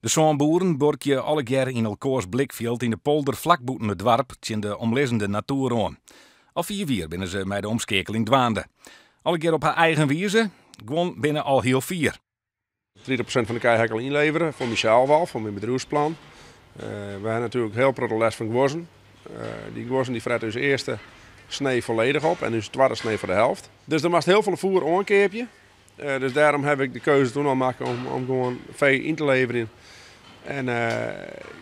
De zoonboeren borkje alle keer in elkaars blikveld in de polder vlak boeten het dorp in de omliggende natuur aan. Al 4 jaar binnen ze met de omschakeling dwaande. Alle keer op haar eigen wijze, gewoon binnen al heel 4. 30% van de keihekkel inleveren voor Michel wel, voor mijn bedrijfsplan. We hebben natuurlijk heel veel les van gwozen. Die gwozen die fretten dus eerste snee volledig op en dus tweede snee voor de helft. Dus er moest heel veel voer aankeepje. Dus daarom heb ik de keuze toen al maken om gewoon vee in te leveren. En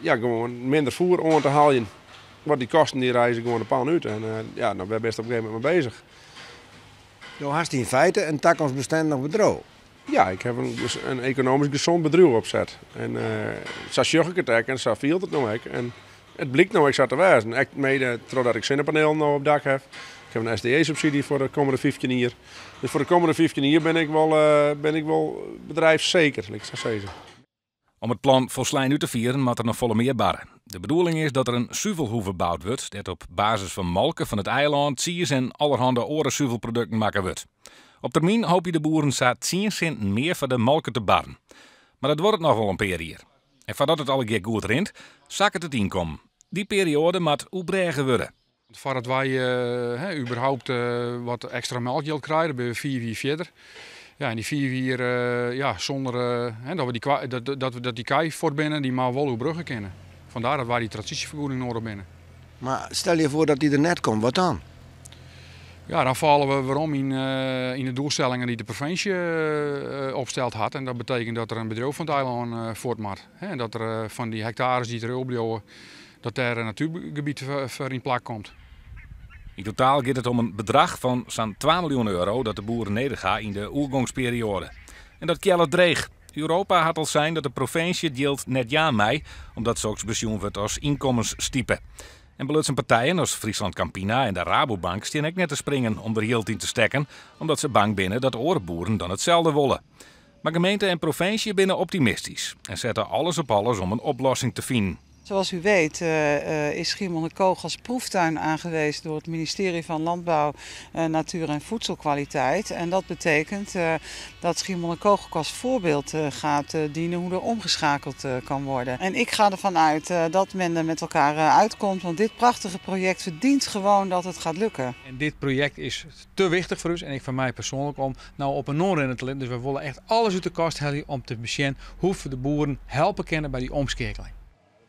gewoon minder voer aan te halen. Want die kosten die reizen gewoon een pan uit. En dan ben ik best op een gegeven moment mee bezig. Je had in feite een toekomstbestendig bedrijf. Ja, ik heb een economisch gezond bedrijf opzet. En zo zag ik het ook en zo viel het nou ook. En het blijkt nou ook zo te wezen. Ik mede doordat ik zonnepanelen nou op dak heb. Ik heb een SDE-subsidie voor de komende 15 jaar. Dus voor de komende 15 jaar ben ik wel bedrijfszeker, ik zou zeggen. Om het plan volslijn uit te vieren moet er nog volle meer barren. De bedoeling is dat er een zuivelhoeve gebouwd wordt, dat op basis van molken van het eiland, siers en allerhande andere zuivelproducten maken wordt. Op termijn hoop je de boeren zo'n 10 cent meer voor de molken te barren. Maar dat wordt het nog wel een periode. En voordat het alle keer goed rint, zakt het inkomen. Die periode moet opbregen worden. Voordat wij überhaupt wat extra melkgeld krijgen, ben we 4 jaar verder. Ja, en die 4 jaar zonder dat die kei voortbinnen, die maar wel hoe bruggen kennen. Vandaar dat wij die transitievergoeding nodig binnen. Maar stel je voor dat die er net komt, wat dan? Ja, dan vallen we weer in de doelstellingen die de provincie opsteld had. En dat betekent dat er een bedrijf van het eiland voortmaakt. En dat er van die hectares die er opblijven, dat er een natuurgebied voor in plek komt. In totaal gaat het om een bedrag van zo'n 2 miljoen euro dat de boeren nedergaan in de oergangsperiode. En dat kjelt dreig. Europa had al zijn dat de provincie deelt net ja mee, omdat zulks pensioen wordt als inkomensstype. En belutsen partijen als Friesland Campina en de Rabobank staan ook net te springen om er hield in te stekken, omdat ze bang binnen dat orenboeren dan hetzelfde willen. Maar gemeente en provincie binnen optimistisch en zetten alles op alles om een oplossing te vinden. Zoals u weet is Schiermonnikoog als proeftuin aangewezen door het ministerie van Landbouw, Natuur en Voedselkwaliteit. En dat betekent dat Schiermonnikoog ook als voorbeeld gaat dienen hoe er omgeschakeld kan worden. En ik ga ervan uit dat men er met elkaar uitkomt, want dit prachtige project verdient gewoon dat het gaat lukken. En dit project is te wichtig voor ons en ik van mij persoonlijk om nou op een noorrennen te letten. Dus we willen echt alles uit de kast halen om te zien hoe we de boeren helpen kunnen bij die omschakeling.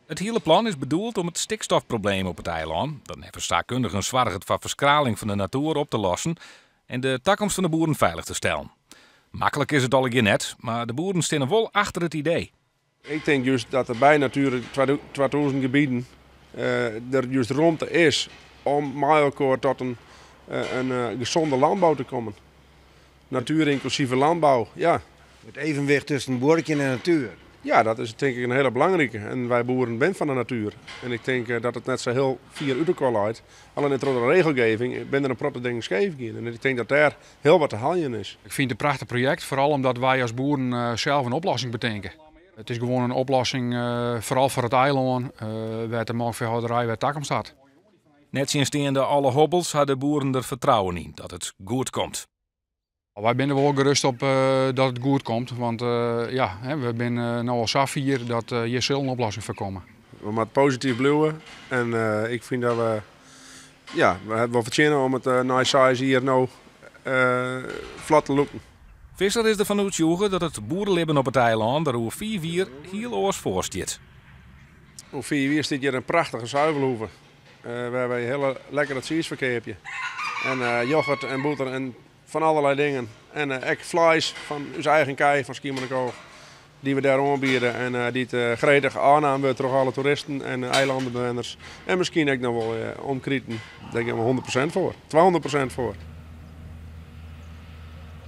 Het hele plan is bedoeld om het stikstofprobleem op het eiland, dat nevens staakkundigen zwaar van verskraling van de natuur op te lossen en de toekomst van de boeren veilig te stellen. Makkelijk is het al een net, maar de boeren staan wel achter het idee. Ik denk juist dat er bij Natura 2000 gebieden er juist ruimte is om met elkaar tot een gezonde landbouw te komen. Natuur inclusieve landbouw, ja. Het evenwicht tussen boertje en natuur. Ja, dat is denk ik een hele belangrijke. En wij boeren zijn van de natuur. En ik denk dat het net zo heel 4 uit elkaar leidt. Alleen door de regelgeving ben er een prachtig ding scheef in. En ik denk dat daar heel wat te halen is. Ik vind het een prachtig project, vooral omdat wij als boeren zelf een oplossing bedenken. Het is gewoon een oplossing, vooral voor het eiland, waar de melkveehouderij waar takom staat. Net sinds alle hobbels hadden boeren er vertrouwen in dat het goed komt. Wij zijn er wel gerust op dat het goed komt, want we zijn nu al zo vier dat hier zal een oplossing voor komen. We moeten positief blijven en ik vind dat we hebben wel verdienen om het nice size hier nou vlot te lopen. Visser is ervan uitgegaan dat het boerenleven op het eiland er over 4 jaar heel oors voor staat. Over 4 jaar staat hier een prachtige zuivelhoeve. We hebben een hele lekkere cheeseverkeerpje. En yoghurt en boter en van allerlei dingen. En ook vlees van onze eigen kei van Schiermonnikoog. Die we daar aanbieden en die het gretig aannemen wordt door alle toeristen en eilandenbewoners. En misschien ook nog wel omkrieten. Daar gaan we 100% voor. 200% voor.